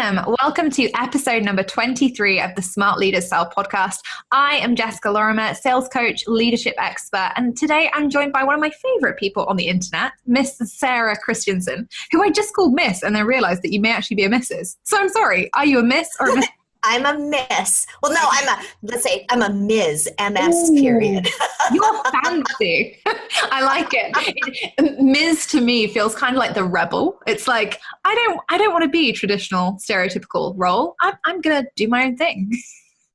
Welcome. Welcome to episode number 23 of the Smart Leaders Sell podcast. I am Jessica Lorimer, sales coach, leadership expert, and today I'm joined by one of my favorite people on the internet, Miss Sara Christensen, who I just called Miss and then realized that you may actually be a Mrs. So I'm sorry, are you a Miss or a Miss? I'm a Miss. Well, no, I'm a Ms, MS period. You're fancy. I like it. Ms to me feels kind of like the rebel. It's like, I don't want to be traditional, stereotypical role. I'm going to do my own thing.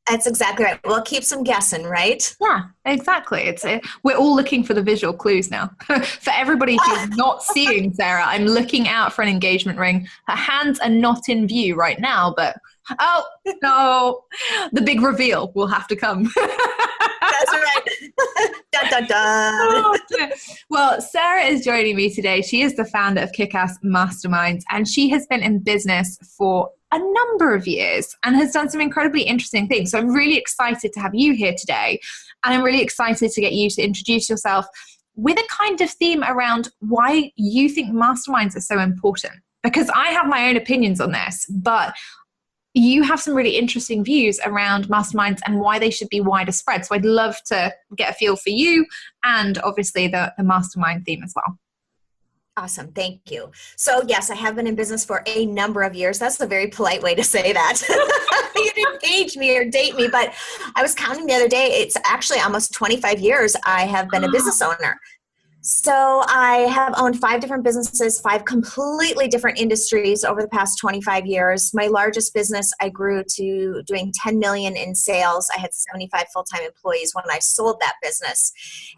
That's exactly right. Well, it keeps them guessing, right? Yeah, exactly. We're all looking for the visual clues now. For everybody who's not seeing Sara, I'm looking out for an engagement ring. Her hands are not in view right now, but oh no, the big reveal will have to come. That's right. Dun, dun, dun. Oh, well, Sara is joining me today. She is the founder of Kick-Ass Masterminds, and she has been in business for a number of years and has done some incredibly interesting things. So I'm really excited to have you here today. And I'm really excited to get you to introduce yourself with a kind of theme around why you think masterminds are so important. Because I have my own opinions on this, but you have some really interesting views around masterminds and why they should be wider spread. So I'd love to get a feel for you and obviously the mastermind theme as well. Awesome. Thank you. So yes, I have been in business for a number of years. That's a very polite way to say that. You didn't age me or date me, but I was counting the other day. It's actually almost 25 years I have been a business owner. So I have owned 5 different businesses, 5 completely different industries over the past 25 years. My largest business, I grew to doing 10 million in sales. I had 75 full-time employees when I sold that business.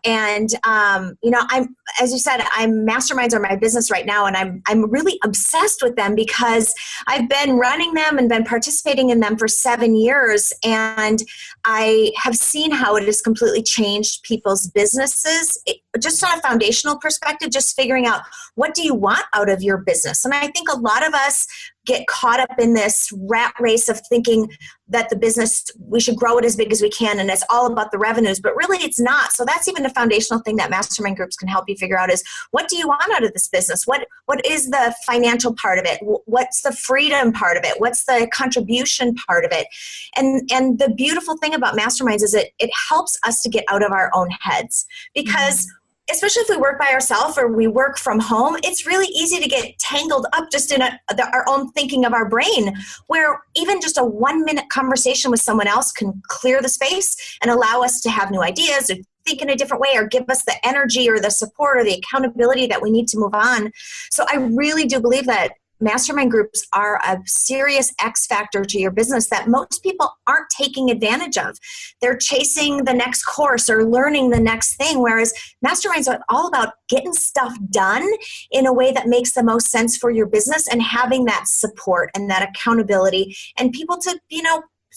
And, as you said, masterminds are my business right now. And I'm really obsessed with them because I've been running them and been participating in them for 7 years. And I have seen how it has completely changed people's businesses. Just on a foundational perspective, just figuring out what do you want out of your business. And I think a lot of us get caught up in this rat race of thinking that the business, we should grow it as big as we can and it's all about the revenues, but really it's not. So that's even a foundational thing that mastermind groups can help you figure out is what do you want out of this business? What is the financial part of it? What's the freedom part of it? What's the contribution part of it? And the beautiful thing about masterminds is it helps us to get out of our own heads because especially if we work by ourselves or we work from home, it's really easy to get tangled up just in our own thinking of our brain, where even just a 1-minute conversation with someone else can clear the space and allow us to have new ideas or think in a different way or give us the energy or the support or the accountability that we need to move on. So I really do believe that mastermind groups are a serious X factor to your business that most people aren't taking advantage of. They're chasing the next course or learning the next thing, whereas masterminds are all about getting stuff done in a way that makes the most sense for your business and having that support and that accountability and people to,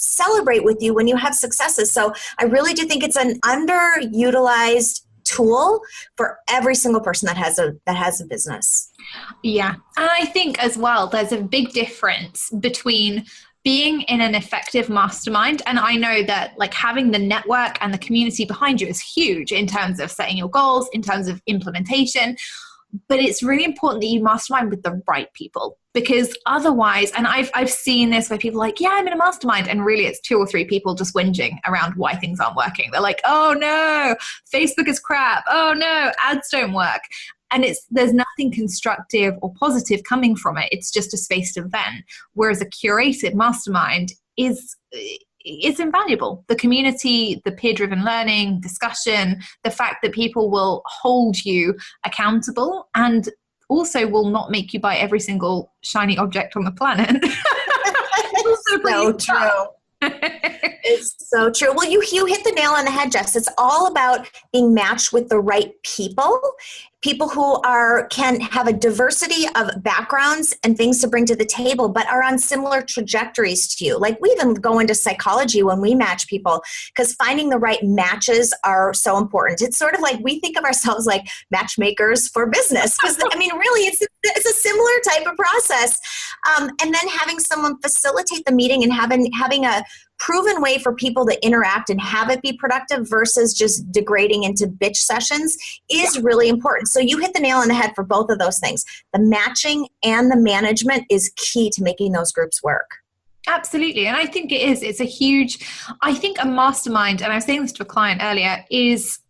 celebrate with you when you have successes. So I really do think it's an underutilized tool for every single person that has a business. Yeah. And I think as well, there's a big difference between being in an effective mastermind. And I know that like having the network and the community behind you is huge in terms of setting your goals, in terms of implementation. But it's really important that you mastermind with the right people because otherwise, and I've seen this where people are like, yeah, I'm in a mastermind. And really it's 2 or 3 people just whinging around why things aren't working. They're like, oh no, Facebook is crap. Oh no, ads don't work. And there's nothing constructive or positive coming from it. It's just a space to vent. Whereas a curated mastermind is invaluable. The community, the peer-driven learning, discussion, the fact that people will hold you accountable and also will not make you buy every single shiny object on the planet. So true. It's so true. Well, you hit the nail on the head, Jess. It's all about being matched with the right people who can have a diversity of backgrounds and things to bring to the table, but are on similar trajectories to you. Like we even go into psychology when we match people because finding the right matches are so important. It's sort of like we think of ourselves like matchmakers for business because really it's a similar type of process. And then having someone facilitate the meeting and having a proven way for people to interact and have it be productive versus just degrading into bitch sessions is really important. So you hit the nail on the head for both of those things. The matching and the management is key to making those groups work. Absolutely. And I think it is. It's a huge, I think a mastermind, and I was saying this to a client earlier, it's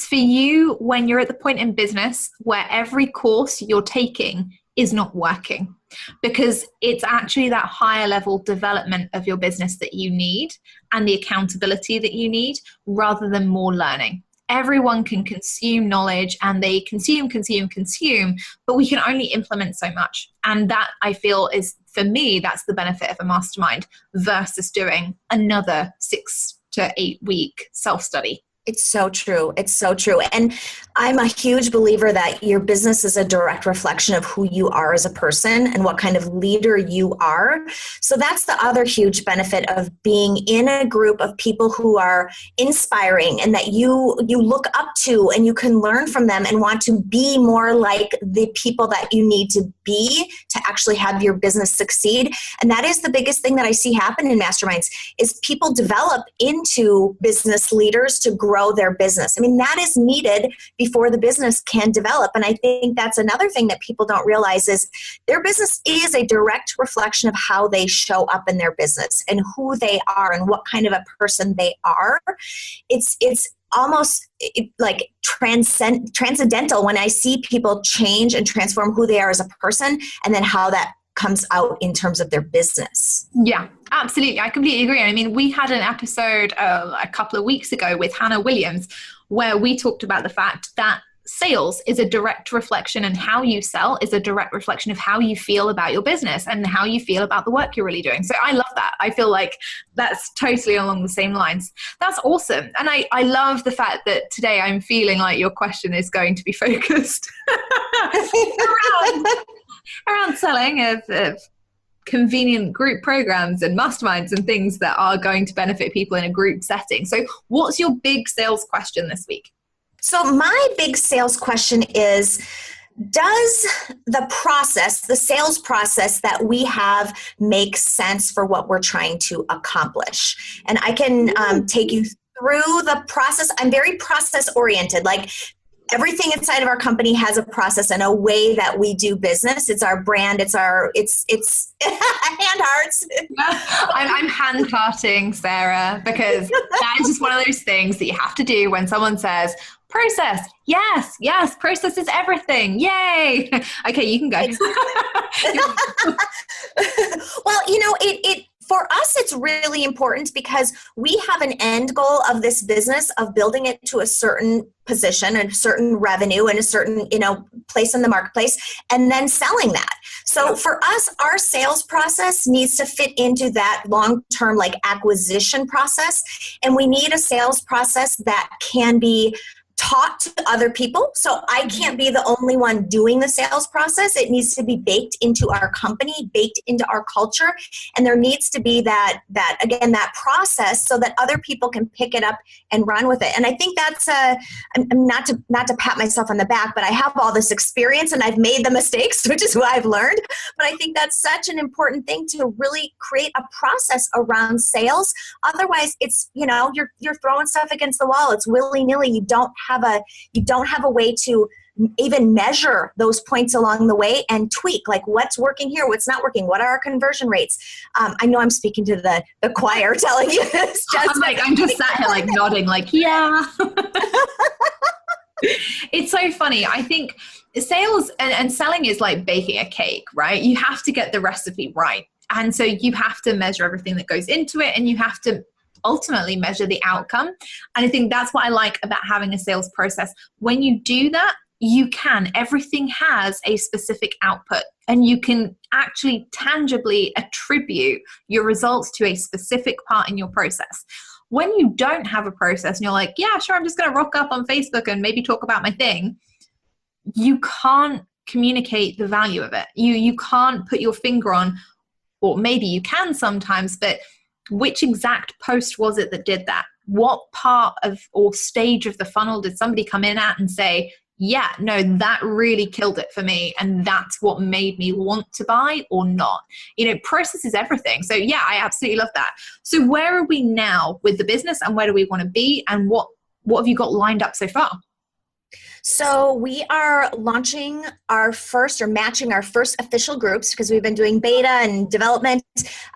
for you when you're at the point in business where every course you're taking is not working, because it's actually that higher level development of your business that you need and the accountability that you need rather than more learning. Everyone can consume knowledge and they consume, but we can only implement so much. And that, I feel, is, for me, that's the benefit of a mastermind versus doing another 6 to 8 week self-study. It's so true. It's so true. And I'm a huge believer that your business is a direct reflection of who you are as a person and what kind of leader you are. So that's the other huge benefit of being in a group of people who are inspiring and that you look up to and you can learn from them and want to be more like the people that you need to be to actually have your business succeed. And that is the biggest thing that I see happen in masterminds is people develop into business leaders to grow their business. I mean, that is needed before the business can develop. And I think that's another thing that people don't realize is their business is a direct reflection of how they show up in their business and who they are and what kind of a person they are. It's almost like transcendental when I see people change and transform who they are as a person and then how that comes out in terms of their business. Yeah, absolutely. I completely agree. I mean, we had an episode a couple of weeks ago with Hannah Williams where we talked about the fact that sales is a direct reflection, and how you sell is a direct reflection of how you feel about your business and how you feel about the work you're really doing. So I love that. I feel like that's totally along the same lines. That's awesome. And I love the fact that today I'm feeling like your question is going to be focused around selling of convenient group programs and masterminds and things that are going to benefit people in a group setting. So what's your big sales question this week? So my big sales question is, does the sales process that we have make sense for what we're trying to accomplish? And I can take you through the process. I'm very process oriented. Like, everything inside of our company has a process and a way that we do business. It's our brand. It's hand hearts. I'm hand hearting, Sarah, because that is just one of those things that you have to do when someone says, process. Yes. Process is everything. Yay. Okay, you can go. Well, it for us, it's really important because we have an end goal of this business of building it to a certain position and a certain revenue and a certain, place in the marketplace, and then selling that. So for us, our sales process needs to fit into that long-term acquisition process. And we need a sales process that can be taught to other people. So I can't be the only one doing the sales process. It needs to be baked into our company, baked into our culture. And there needs to be that process so that other people can pick it up and run with it. And I think that's not to pat myself on the back, but I have all this experience and I've made the mistakes, which is what I've learned. But I think that's such an important thing to really create a process around sales. Otherwise, it's, you're throwing stuff against the wall. It's willy-nilly. You don't have a way to even measure those points along the way and tweak, what's working here, what's not working, what are our conversion rates. I know I'm speaking to the choir telling you this. I'm just sat here nodding yeah. It's so funny. I think sales and selling is like baking a cake, right? You have to get the recipe right. And so you have to measure everything that goes into it, and you have to ultimately measure the outcome. And I think that's what I like about having a sales process. When you do that, everything has a specific output, and you can actually tangibly attribute your results to a specific part in your process. When you don't have a process and you're like, yeah, sure, I'm just going to rock up on Facebook and maybe talk about my thing, you can't communicate the value of it. You can't put your finger on, or maybe you can sometimes, but which exact post was it that did that? What part of or stage of the funnel did somebody come in at and say, yeah, no, that really killed it for me. And that's what made me want to buy or not. Process is everything. So yeah, I absolutely love that. So where are we now with the business, and where do we want to be, and what have you got lined up so far? So we are launching matching our first official groups, because we've been doing beta and development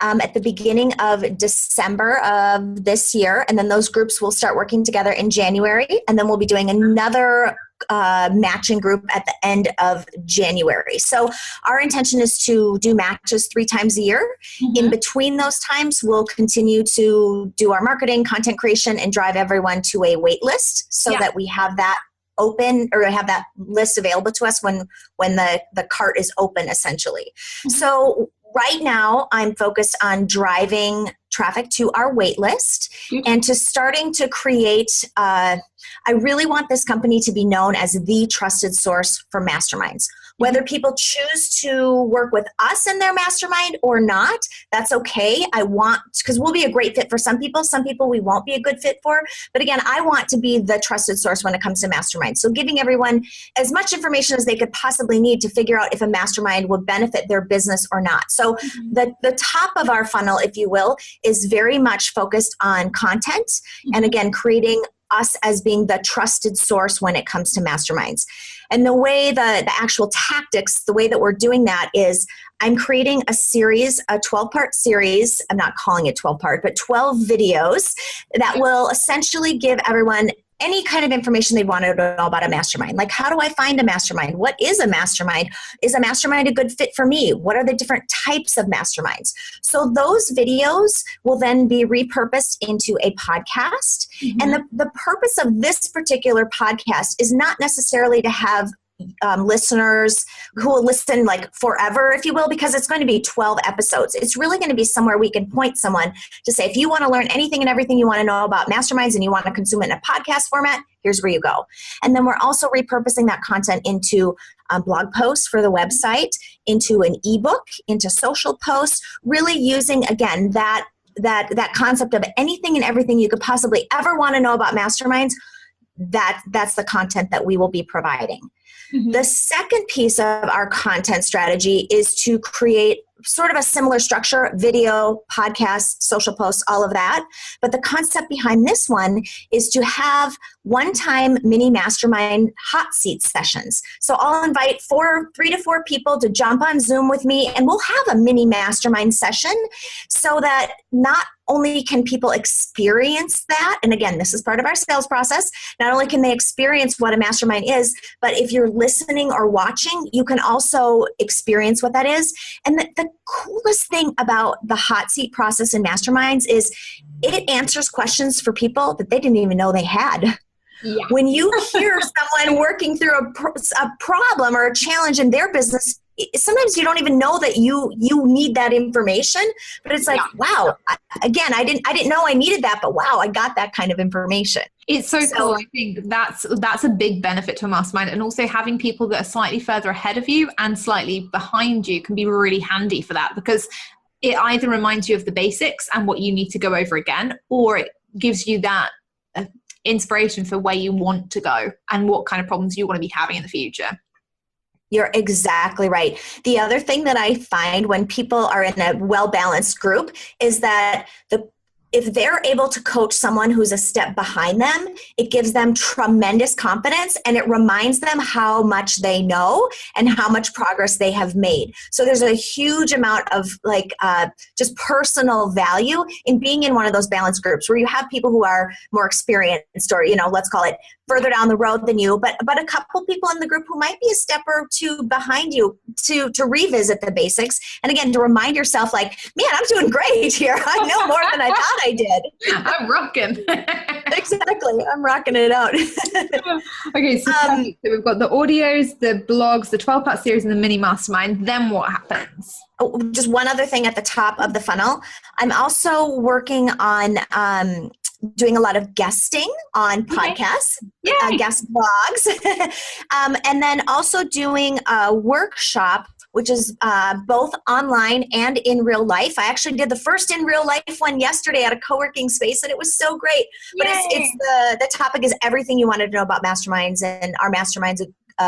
at the beginning of December of this year. And then those groups will start working together in January. And then we'll be doing another matching group at the end of January. So our intention is to do matches 3 times a year. Mm-hmm. In between those times, we'll continue to do our marketing, content creation, and drive everyone to a wait list so that we have that open, or have that list available to us when the cart is open, essentially. Mm-hmm. So right now I'm focused on driving traffic to our wait list and to starting to create, I really want this company to be known as the trusted source for masterminds. Whether people choose to work with us in their mastermind or not, that's okay. Because we'll be a great fit for some people we won't be a good fit for. But again, I want to be the trusted source when it comes to masterminds. So giving everyone as much information as they could possibly need to figure out if a mastermind will benefit their business or not. So the top of our funnel, if you will, is very much focused on content. And again, creating us as being the trusted source when it comes to masterminds. And the way the actual tactics, the way that we're doing that is I'm creating a series, a 12-part series. I'm not calling it 12-part, but 12 videos that will essentially give everyone any kind of information they want to know about a mastermind. Like, how do I find a mastermind? What is a mastermind? Is a mastermind a good fit for me? What are the different types of masterminds? So those videos will then be repurposed into a podcast. Mm-hmm. And the purpose of this particular podcast is not necessarily to have listeners who will listen like forever, if you will, because it's going to be 12 episodes. It's really going to be somewhere we can point someone to say, if you want to learn anything and everything you want to know about masterminds and you want to consume it in a podcast format, here's where you go. And then we're also repurposing that content into blog posts for the website, into an ebook, into social posts, really using, again, that concept of anything and everything you could possibly ever want to know about masterminds. That's the content that we will be providing. Mm-hmm. The second piece of our content strategy is to create sort of a similar structure: video, podcast, social posts, all of that. But the concept behind this one is to have one-time mini mastermind hot seat sessions. So I'll invite 3 to 4 people to jump on Zoom with me, and we'll have a mini mastermind session so that not only can people experience that, and again, this is part of our sales process, not only can they experience what a mastermind is, but if you're listening or watching, you can also experience what that is. And the coolest thing about the hot seat process in masterminds is it answers questions for people that they didn't even know they had. Yeah. When you hear someone working through a problem or a challenge in their business, sometimes you don't even know that you need that information, but it's like, wow, I didn't know I needed that, but wow, I got that kind of information. It's so cool. I think that's a big benefit to a mastermind, and also having people that are slightly further ahead of you and slightly behind you can be really handy for that, because it either reminds you of the basics and what you need to go over again, or it gives you that inspiration for where you want to go and what kind of problems you want to be having in the future. You're exactly right. The other thing that I find when people are in a well-balanced group is that if they're able to coach someone who's a step behind them, it gives them tremendous confidence, and it reminds them how much they know and how much progress they have made. So there's a huge amount of just personal value in being in one of those balanced groups where you have people who are more experienced, or, let's call it further down the road than you, but a couple people in the group who might be a step or two behind you to revisit the basics. And again, to remind yourself, like, man, I'm doing great here. I know more than I thought I did. I'm rocking. Exactly. I'm rocking it out. Okay, so we've got the audios, the blogs, the 12-part series, and the mini mastermind. Then what happens? Oh, just one other thing at the top of the funnel. I'm also working on doing a lot of guesting on podcasts, guest blogs, and then also doing a workshop which is both online and in real life. I actually did the first in real life one yesterday at a co-working space, and it was so great. But it's the topic is everything you wanted to know about masterminds and our masterminds.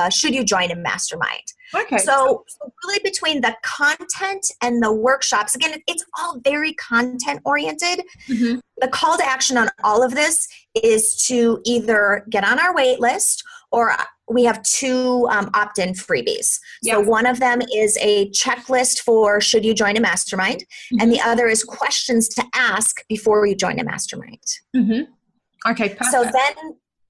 Should you join a mastermind? Okay. So really between the content and the workshops, again, it's all very content oriented. Mm-hmm. The call to action on all of this is to either get on our wait list, or we have two opt-in freebies. So one of them is a checklist for should you join a mastermind, mm-hmm. and the other is questions to ask before you join a mastermind. Mm-hmm. Okay, perfect. So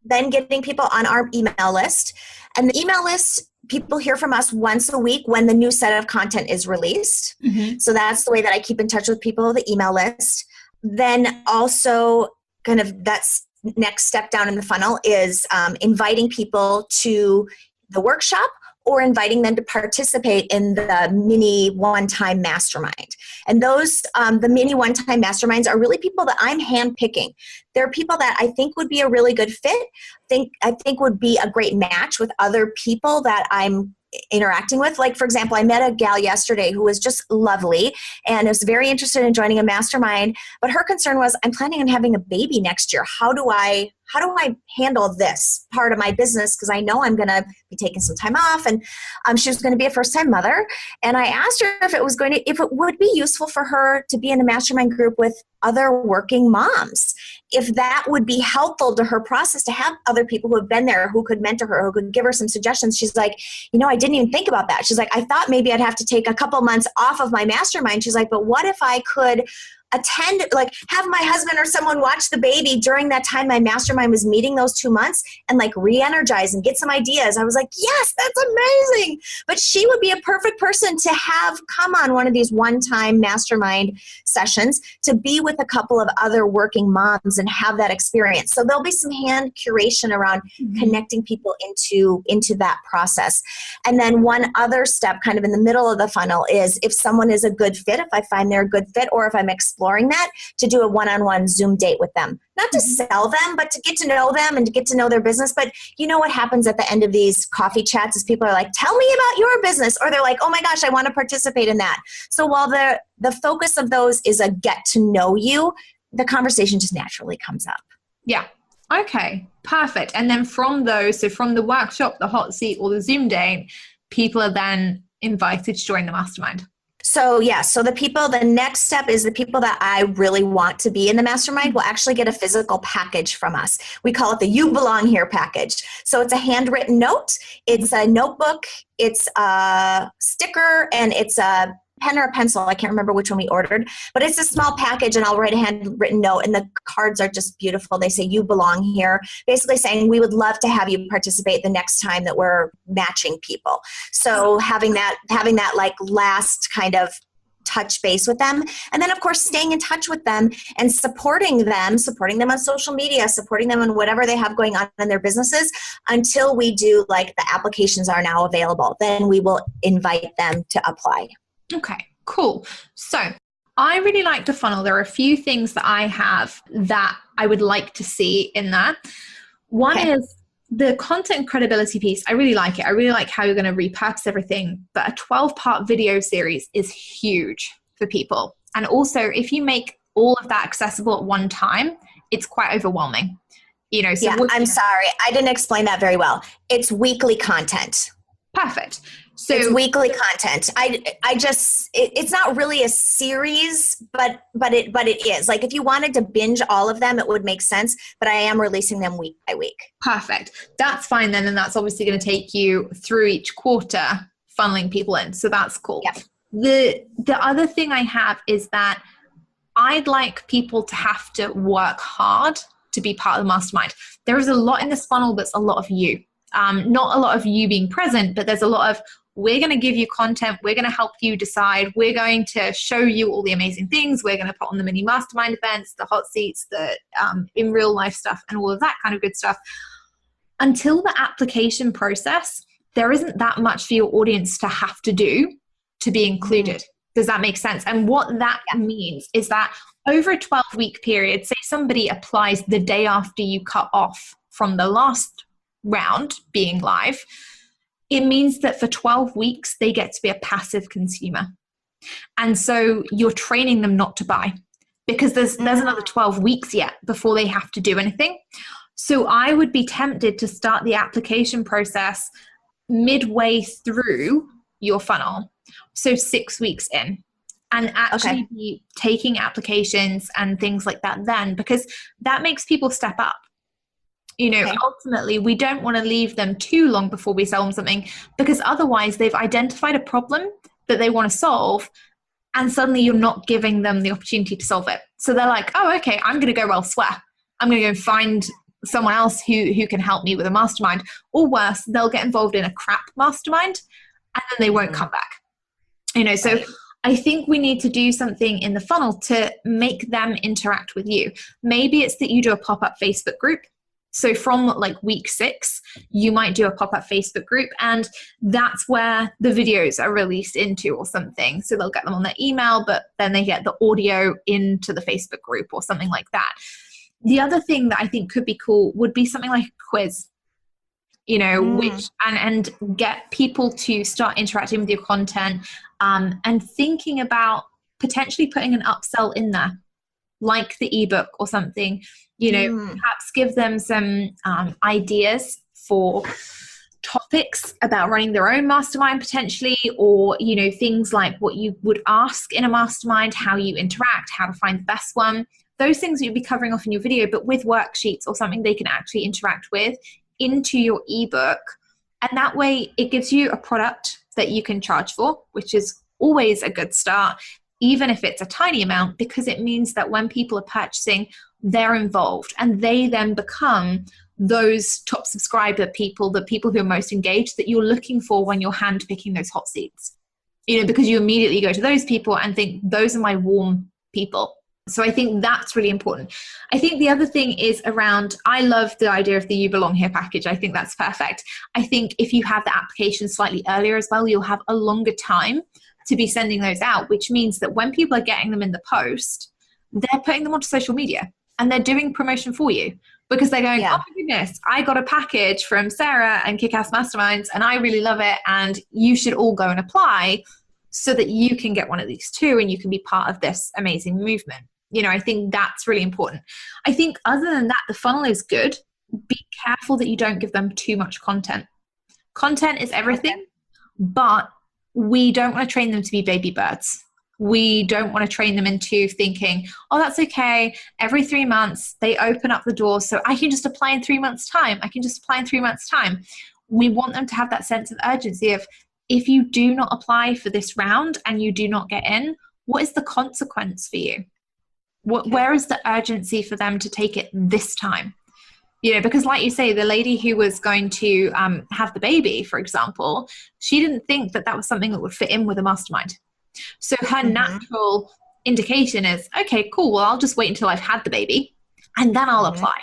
then getting people on our email list. And the email list, people hear from us once a week when the new set of content is released. Mm-hmm. So that's the way that I keep in touch with people, the email list. Then also kind of that's next step down in the funnel is inviting people to the workshop or inviting them to participate in the mini one-time mastermind. And those, the mini one-time masterminds are really people that I'm handpicking. They're people that I think would be a really good fit, I think would be a great match with other people that I'm interacting with. Like, for example, I met a gal yesterday who was just lovely and was very interested in joining a mastermind, but her concern was, I'm planning on having a baby next year. How do I handle this part of my business? Because I know I'm going to be taking some time off, and she was going to be a first-time mother. And I asked her if it would be useful for her to be in a mastermind group with other working moms, if that would be helpful to her process to have other people who have been there, who could mentor her, who could give her some suggestions. She's like, I didn't even think about that. She's like, I thought maybe I'd have to take a couple months off of my mastermind. She's like, but what if I could attend, like have my husband or someone watch the baby during that time my mastermind was meeting those 2 months and like re-energize and get some ideas. I was like, yes, that's amazing. But she would be a perfect person to have come on one of these one-time mastermind sessions to be with a couple of other working moms and have that experience. So there'll be some hand curation around connecting people into that process. And then one other step kind of in the middle of the funnel is if someone is a good fit, if I find they're a good fit, or if I'm exploring that, to do a one-on-one Zoom date with them. Not to sell them, but to get to know them and to get to know their business. But you know what happens at the end of these coffee chats is people are like, tell me about your business. Or they're like, oh my gosh, I want to participate in that. So while the focus of those is a get to know you, the conversation just naturally comes up. Yeah. Okay, perfect. And then from those, so from the workshop, the hot seat, or the Zoom date, people are then invited to join the mastermind. So the next step is the people that I really want to be in the mastermind will actually get a physical package from us. We call it the You Belong Here package. So it's a handwritten note, it's a notebook, it's a sticker, and it's a pen or a pencil. I can't remember which one we ordered, but it's a small package, and I'll write a handwritten note, and the cards are just beautiful. They say you belong here, basically saying we would love to have you participate the next time that we're matching people. So having that like last kind of touch base with them. And then of course, staying in touch with them and supporting them on social media, supporting them on whatever they have going on in their businesses until we do, like, the applications are now available. Then we will invite them to apply. Okay, cool. So I really like the funnel. There are a few things that I have that I would like to see in that. One is the content credibility piece. I really like it. I really like how you're going to repurpose everything. But a 12-part video series is huge for people. And also, if you make all of that accessible at one time, it's quite overwhelming. So I'm sorry. I didn't explain that very well. It's weekly content. Perfect. So it's weekly content. It's not really a series, but it is. Like, if you wanted to binge all of them, it would make sense, but I am releasing them week by week. Perfect. That's fine then. And that's obviously going to take you through each quarter, funneling people in. So that's cool. Yep. The other thing I have is that I'd like people to have to work hard to be part of the mastermind. There is a lot in this funnel, but it's a lot of you. Not a lot of you being present, but there's a lot of, we're going to give you content. We're going to help you decide. We're going to show you all the amazing things. We're going to put on the mini mastermind events, the hot seats, the in real life stuff, and all of that kind of good stuff. Until the application process, there isn't that much for your audience to have to do to be included. Does that make sense? And what that means is that over a 12-week period, say somebody applies the day after you cut off from the last round being live, it means that for 12 weeks, they get to be a passive consumer. And so you're training them not to buy, because there's another 12 weeks yet before they have to do anything. So I would be tempted to start the application process midway through your funnel. So 6 weeks in, and actually be taking applications and things like that then, because that makes people step up. Ultimately, we don't want to leave them too long before we sell them something, because otherwise they've identified a problem that they want to solve, and suddenly you're not giving them the opportunity to solve it. So they're like, oh, okay, I'm going to go elsewhere. I'm going to go and find someone else who can help me with a mastermind. Or worse, they'll get involved in a crap mastermind and then they won't come back. So I think we need to do something in the funnel to make them interact with you. Maybe it's that you do a pop-up Facebook group. So from like week 6, you might do a pop-up Facebook group, and that's where the videos are released into or something. So they'll get them on their email, but then they get the audio into the Facebook group or something like that. The other thing that I think could be cool would be something like a quiz, which and get people to start interacting with your content, and thinking about potentially putting an upsell in there, like the ebook or something. Perhaps give them some ideas for topics about running their own mastermind potentially, or, things like what you would ask in a mastermind, how you interact, how to find the best one. Those things that you'd be covering off in your video, but with worksheets or something they can actually interact with into your ebook. And that way it gives you a product that you can charge for, which is always a good start, even if it's a tiny amount, because it means that when people are purchasing, they're involved, and they then become those top subscriber people, the people who are most engaged, that you're looking for when you're handpicking those hot seats, because you immediately go to those people and think, those are my warm people. So I think that's really important. I think the other thing is around, I love the idea of the You Belong Here package. I think that's perfect. I think if you have the application slightly earlier as well, you'll have a longer time to be sending those out, which means that when people are getting them in the post, they're putting them onto social media and they're doing promotion for you, because they're going, oh my goodness, I got a package from Sara and Kick-Ass Masterminds and I really love it, and you should all go and apply so that you can get one of these too, and you can be part of this amazing movement. I think that's really important. I think other than that, the funnel is good. Be careful that you don't give them too much content. Content is everything, but we don't want to train them to be baby birds. We don't want to train them into thinking, oh, that's okay. Every 3 months, they open up the door, so I can just apply in 3 months' time. I can just apply in 3 months' time. We want them to have that sense of urgency of, if you do not apply for this round and you do not get in, what is the consequence for you? Where is the urgency for them to take it this time? Because like you say, the lady who was going to have the baby, for example, she didn't think that was something that would fit in with a mastermind. So her natural indication is, okay, cool, well, I'll just wait until I've had the baby and then I'll apply.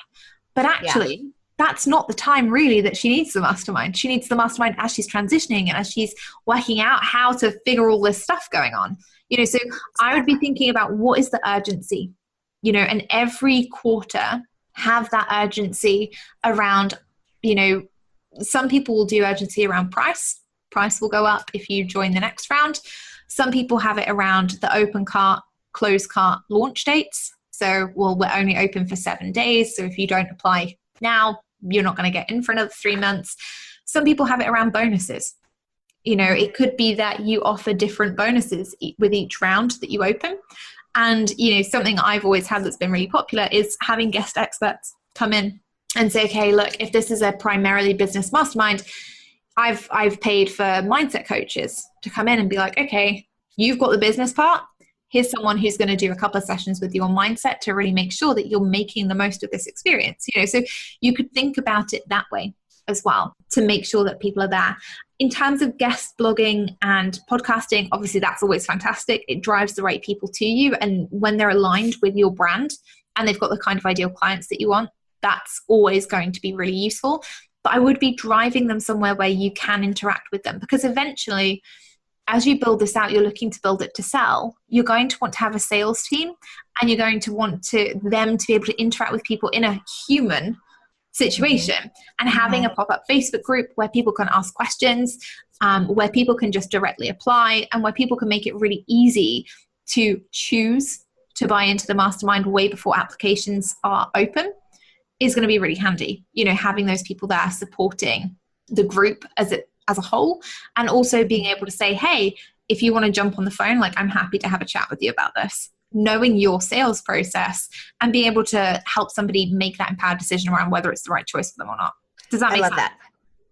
But actually, that's not the time really that she needs the mastermind. She needs the mastermind as she's transitioning and as she's working out how to figure all this stuff going on. So I would be thinking about, what is the urgency, and every quarter have that urgency around, some people will do urgency around price. Price will go up if you join the next round. Some people have it around the open cart, closed cart launch dates. So, we're only open for 7 days. So if you don't apply now, you're not going to get in for another 3 months. Some people have it around bonuses. It could be that you offer different bonuses with each round that you open. And, something I've always had that's been really popular is having guest experts come in and say, okay, look, if this is a primarily business mastermind, I've paid for mindset coaches to come in and be like, okay, you've got the business part. Here's someone who's going to do a couple of sessions with you on mindset to really make sure that you're making the most of this experience. So you could think about it that way as well, to make sure that people are there. In terms of guest blogging and podcasting, obviously that's always fantastic. It drives the right people to you. And when they're aligned with your brand and they've got the kind of ideal clients that you want, that's always going to be really useful. But I would be driving them somewhere where you can interact with them, because eventually, as you build this out, you're looking to build it to sell. You're going to want to have a sales team, and you're going to want them to be able to interact with people in a human situation. And having a pop-up Facebook group where people can ask questions, where people can just directly apply, and where people can make it really easy to choose to buy into the mastermind way before applications are open is going to be really handy. You know, having those people there supporting the group as a whole, and also being able to say, hey, if you want to jump on the phone, like, I'm happy to have a chat with you about this. Knowing your sales process and being able to help somebody make that empowered decision around whether it's the right choice for them or not. Does that make sense? I love that.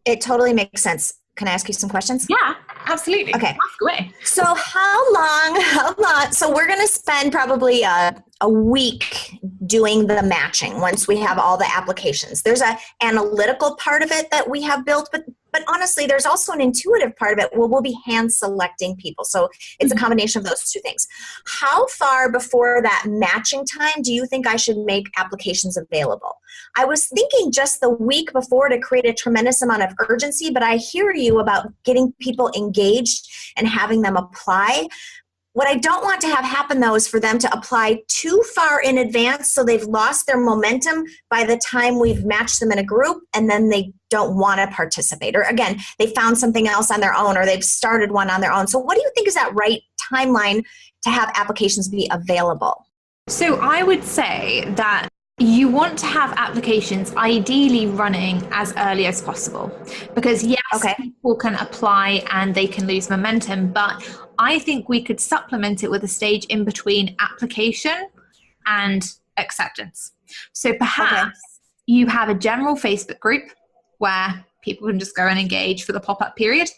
It totally makes sense. Can I ask you some questions? Yeah, absolutely. Okay. Ask away. So how long, so we're going to spend probably a week doing the matching once we have all the applications. There's an analytical part of it that we have built, but honestly, there's also an intuitive part of it where we'll be hand selecting people. So it's a combination of those two things. How far before that matching time do you think I should make applications available? I was thinking just the week before to create a tremendous amount of urgency, but I hear you about getting people engaged and having them apply. What I don't want to have happen, though, is for them to apply too far in advance so they've lost their momentum by the time we've matched them in a group, and then they don't want to participate. Or again, they found something else on their own, or they've started one on their own. So what do you think is that right timeline to have applications be available? So I would say that you want to have applications ideally running as early as possible, because yes, people can apply and they can lose momentum, but I think we could supplement it with a stage in between application and acceptance. So perhaps you have a general Facebook group where people can just go and engage for the pop-up period.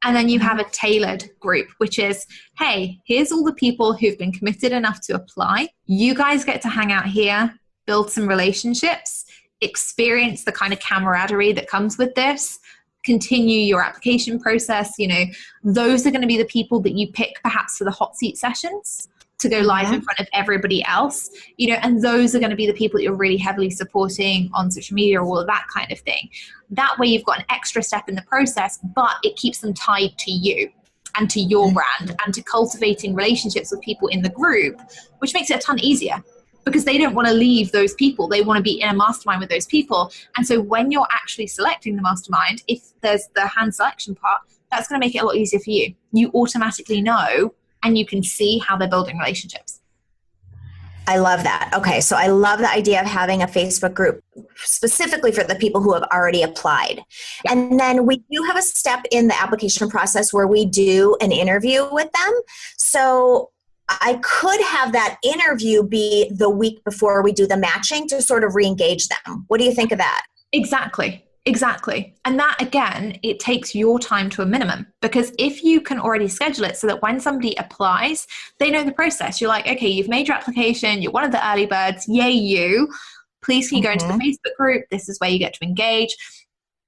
And then you have a tailored group, which is, hey, here's all the people who've been committed enough to apply. You guys get to hang out here, build some relationships, experience the kind of camaraderie that comes with this, continue your application process. You know, those are going to be the people that you pick perhaps for the hot seat sessions to go live in front of everybody else, you know, and those are going to be the people that you're really heavily supporting on social media or all of that kind of thing. That way you've got an extra step in the process, but it keeps them tied to you and to your brand and to cultivating relationships with people in the group, which makes it a ton easier. Because they don't want to leave those people. They want to be in a mastermind with those people. And so when you're actually selecting the mastermind, if there's the hand selection part, that's going to make it a lot easier for you. You automatically know and you can see how they're building relationships. I love that. Okay, so I love the idea of having a Facebook group specifically for the people who have already applied. Yeah. And then we do have a step in the application process where we do an interview with them. So I could have that interview be the week before we do the matching to sort of re-engage them. What do you think of that? Exactly. And that, again, it takes your time to a minimum, because if you can already schedule it so that when somebody applies, they know the process. You're like, okay, you've made your application. You're one of the early birds. Yay, you. Please can you go into the Facebook group? This is where you get to engage.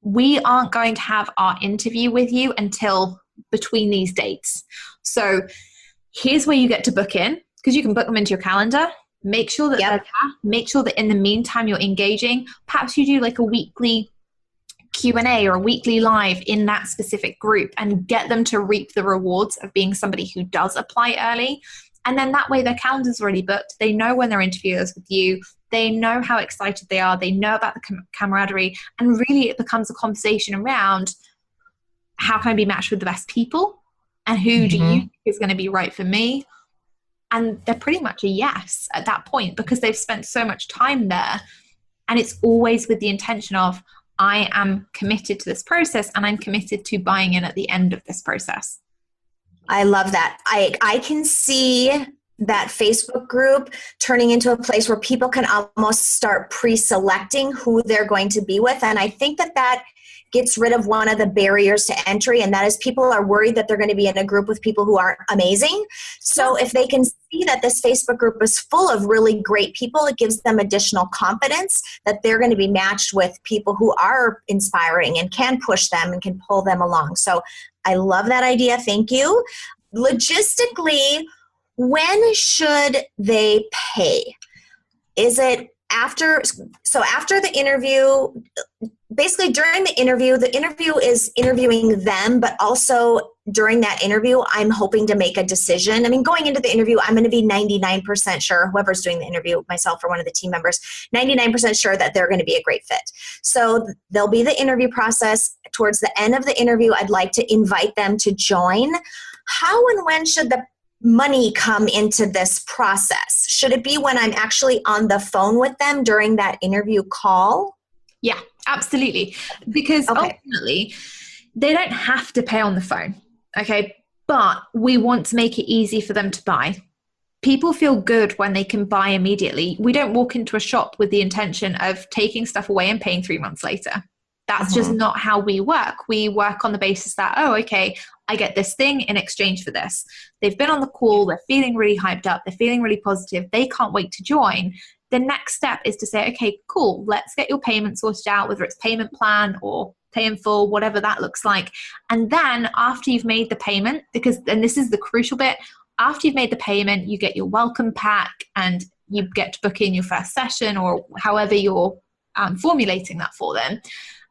We aren't going to have our interview with you until between these dates. So here's where you get to book in, because you can book them into your calendar. Make sure that they're there. Make sure that in the meantime you're engaging. Perhaps you do like a weekly Q&A or a weekly live in that specific group and get them to reap the rewards of being somebody who does apply early. And then that way their calendar's already booked. They know when their interview is with you. They know how excited they are. They know about the camaraderie. And really it becomes a conversation around, how can I be matched with the best people? And who do you think is going to be right for me? And they're pretty much a yes at that point, because they've spent so much time there. And it's always with the intention of, I am committed to this process and I'm committed to buying in at the end of this process. I love that. I can see that Facebook group turning into a place where people can almost start pre-selecting who they're going to be with. And I think that gets rid of one of the barriers to entry, and that is people are worried that they're going to be in a group with people who aren't amazing. So if they can see that this Facebook group is full of really great people, it gives them additional confidence that they're going to be matched with people who are inspiring and can push them and can pull them along. So I love that idea. Thank you. Logistically, when should they pay? Is it after the interview? Basically during the interview is interviewing them, but also during that interview, I'm hoping to make a decision. I mean, going into the interview, I'm going to be 99% sure, whoever's doing the interview, myself or one of the team members, 99% sure that they're going to be a great fit. So there'll be the interview process. Towards the end of the interview, I'd like to invite them to join. How and when should the money come into this process? Should it be when I'm actually on the phone with them during that interview call? Yeah, absolutely. Because ultimately, they don't have to pay on the phone, okay? But we want to make it easy for them to buy. People feel good when they can buy immediately. We don't walk into a shop with the intention of taking stuff away and paying 3 months later. That's just not how we work. We work on the basis that, oh, okay, I get this thing in exchange for this. They've been on the call. They're feeling really hyped up. They're feeling really positive. They can't wait to join. The next step is to say, okay, cool, let's get your payment sorted out, whether it's payment plan or pay in full, whatever that looks like. And then after you've made the payment, and this is the crucial bit, after you've made the payment, you get your welcome pack and you get to book in your first session or however you're formulating that for them.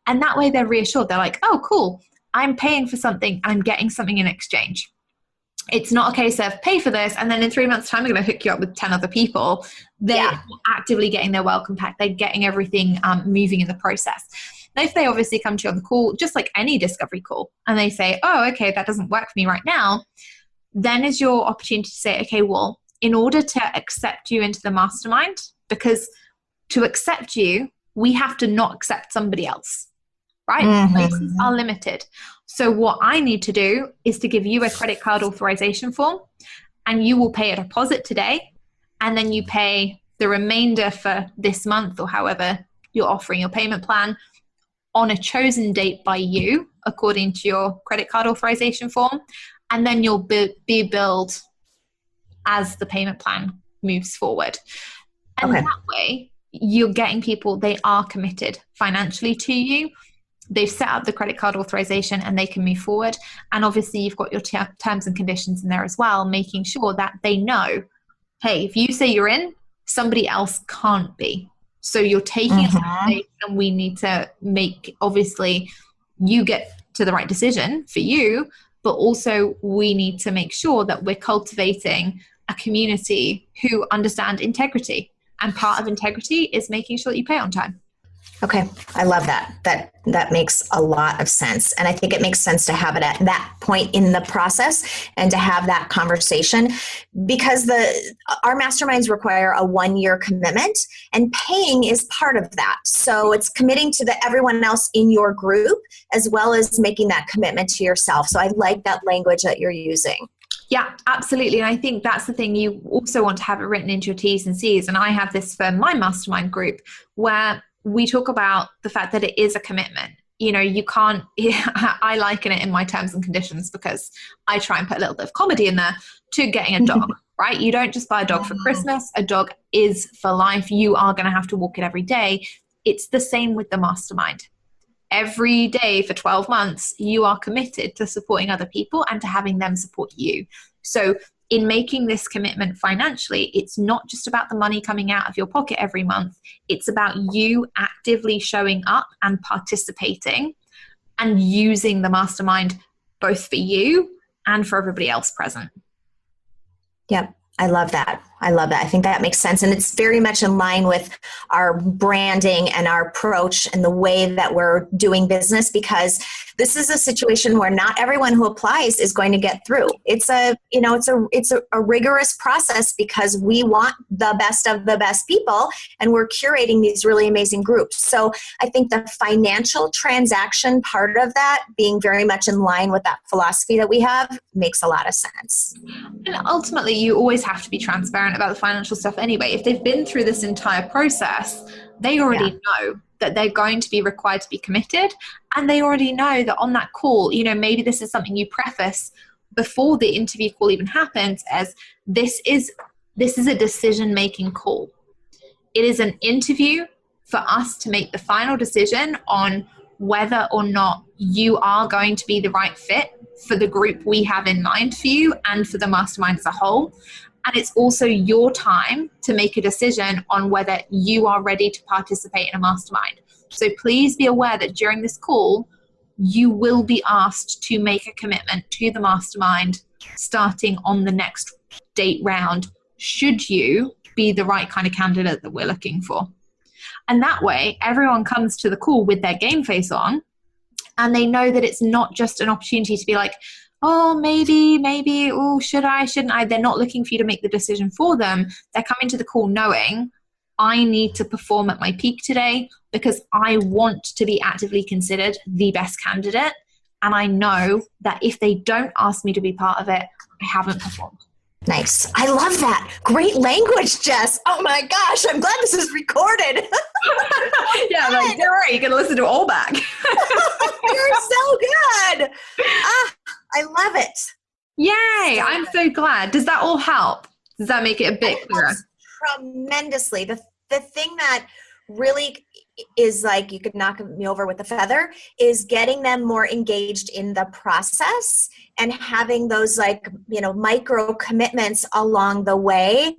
And that way they're reassured. They're like, oh, cool, I'm paying for something and I'm getting something in exchange. It's not a case of pay for this and then in 3 months' time I'm going to hook you up with 10 other people. They're actively getting their welcome pack. They're getting everything moving in the process. Now, if they obviously come to you on the call, just like any discovery call, and they say, oh, okay, that doesn't work for me right now, then is your opportunity to say, okay, well, in order to accept you into the mastermind, because to accept you, we have to not accept somebody else. Right? Places are limited. So what I need to do is to give you a credit card authorization form, and you will pay a deposit today, and then you pay the remainder for this month or however you're offering your payment plan on a chosen date by you according to your credit card authorization form, and then you'll be billed as the payment plan moves forward. And that way you're getting people, they are committed financially to you. They've set up the credit card authorization and they can move forward. And obviously you've got your terms and conditions in there as well, making sure that they know, hey, if you say you're in, somebody else can't be. So you're taking a step, and we need to make, obviously, you get to the right decision for you, but also we need to make sure that we're cultivating a community who understand integrity. And part of integrity is making sure that you pay on time. Okay. I love that. That makes a lot of sense. And I think it makes sense to have it at that point in the process and to have that conversation, because our masterminds require a 1-year commitment, and paying is part of that. So it's committing to everyone else in your group as well as making that commitment to yourself. So I like that language that you're using. Yeah, absolutely. And I think that's the thing. You also want to have it written into your T's and C's. And I have this for my mastermind group where we talk about the fact that it is a commitment. You know, you can't, I liken it in my terms and conditions because I try and put a little bit of comedy in there to getting a dog, right? You don't just buy a dog for Christmas. A dog is for life. You are going to have to walk it every day. It's the same with the mastermind. Every day for 12 months, you are committed to supporting other people and to having them support you. So in making this commitment financially, it's not just about the money coming out of your pocket every month. It's about you actively showing up and participating and using the mastermind both for you and for everybody else present. Yep. I love that. I think that makes sense. And it's very much in line with our branding and our approach and the way that we're doing business, because this is a situation where not everyone who applies is going to get through. It's a rigorous process because we want the best of the best people, and we're curating these really amazing groups. So I think the financial transaction part of that being very much in line with that philosophy that we have makes a lot of sense. And ultimately, you always have to be transparent about the financial stuff anyway. If they've been through this entire process, they already know that they're going to be required to be committed, and they already know that on that call, you know, maybe this is something you preface before the interview call even happens as this is a decision-making call. It is an interview for us to make the final decision on whether or not you are going to be the right fit for the group we have in mind for you and for the mastermind as a whole. And it's also your time to make a decision on whether you are ready to participate in a mastermind. So please be aware that during this call, you will be asked to make a commitment to the mastermind starting on the next date round, should you be the right kind of candidate that we're looking for. And that way, everyone comes to the call with their game face on, and they know that it's not just an opportunity to be like, oh, maybe, oh, should I, shouldn't I? They're not looking for you to make the decision for them. They're coming to the call knowing, I need to perform at my peak today because I want to be actively considered the best candidate. And I know that if they don't ask me to be part of it, I haven't performed. Nice. I love that. Great language, Jess. Oh my gosh. I'm glad this is recorded. Yeah, like, don't worry, you're going to listen to it all back. You're so good. I love it. Yay. I'm so glad. Does that all help? Does that make it a bit clearer? Tremendously. The thing that really is like, you could knock me over with a feather, is getting them more engaged in the process and having those like, micro commitments along the way.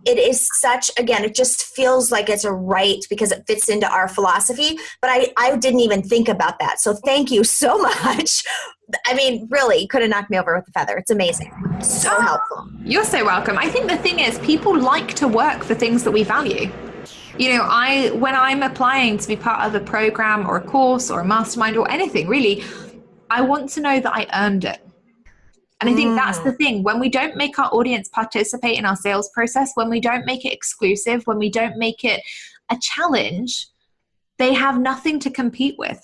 It is such, again, it just feels like it's a right because it fits into our philosophy, but I didn't even think about that. So thank you so much. I mean, really, you could have knocked me over with a feather. It's amazing. So helpful. You're so welcome. I think the thing is, people like to work for things that we value. When I'm applying to be part of a program or a course or a mastermind or anything, really, I want to know that I earned it. And I think that's the thing. When we don't make our audience participate in our sales process, when we don't make it exclusive, when we don't make it a challenge, they have nothing to compete with.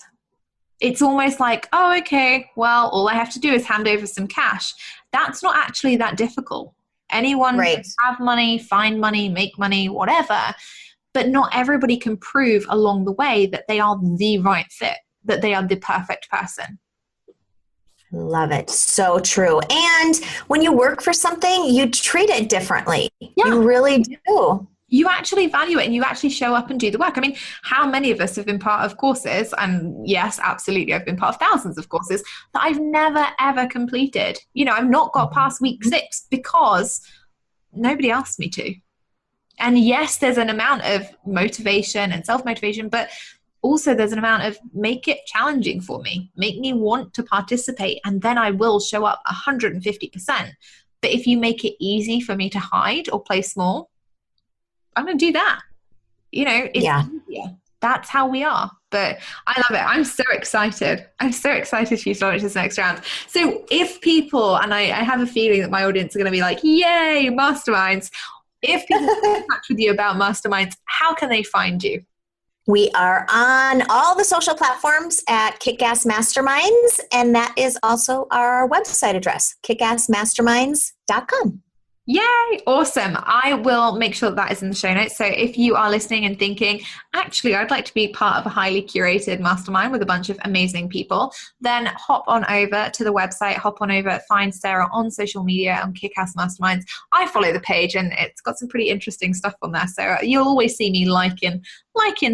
It's almost like, oh, okay, well, all I have to do is hand over some cash. That's not actually that difficult. Anyone can have money, find money, make money, whatever. But not everybody can prove along the way that they are the right fit, that they are the perfect person. Love it. So true. And when you work for something, you treat it differently. Yeah. You really do. You actually value it and you actually show up and do the work. I mean, how many of us have been part of courses? And yes, absolutely, I've been part of thousands of courses that I've never, ever completed. I've not got past week 6 because nobody asked me to. And yes, there's an amount of motivation and self-motivation, but also there's an amount of make it challenging for me, make me want to participate, and then I will show up 150%. But if you make it easy for me to hide or play small, I'm going to do that. It's easier. That's how we are. But I love it. I'm so excited. I'm so excited for you to launch this next round. So if people, and I have a feeling that my audience are going to be like, yay, masterminds. If people get in touch with you about masterminds, how can they find you? We are on all the social platforms at Kickass Masterminds, and that is also our website address, kickassmasterminds.com. Yay! Awesome. I will make sure that is in the show notes. So if you are listening and thinking, actually, I'd like to be part of a highly curated mastermind with a bunch of amazing people, then hop on over to the website, hop on over, find Sara on social media on Kickass Masterminds. I follow the page and it's got some pretty interesting stuff on there. So you'll always see me liking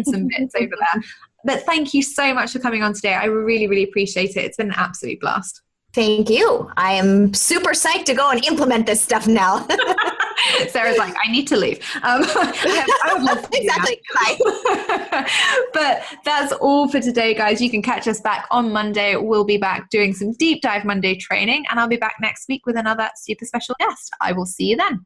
some bits over there. But thank you so much for coming on today. I really, really appreciate it. It's been an absolute blast. Thank you. I am super psyched to go and implement this stuff now. Sara's like, I need to leave. I would love to exactly. Bye. But that's all for today, guys. You can catch us back on Monday. We'll be back doing some deep dive Monday training, and I'll be back next week with another super special guest. I will see you then.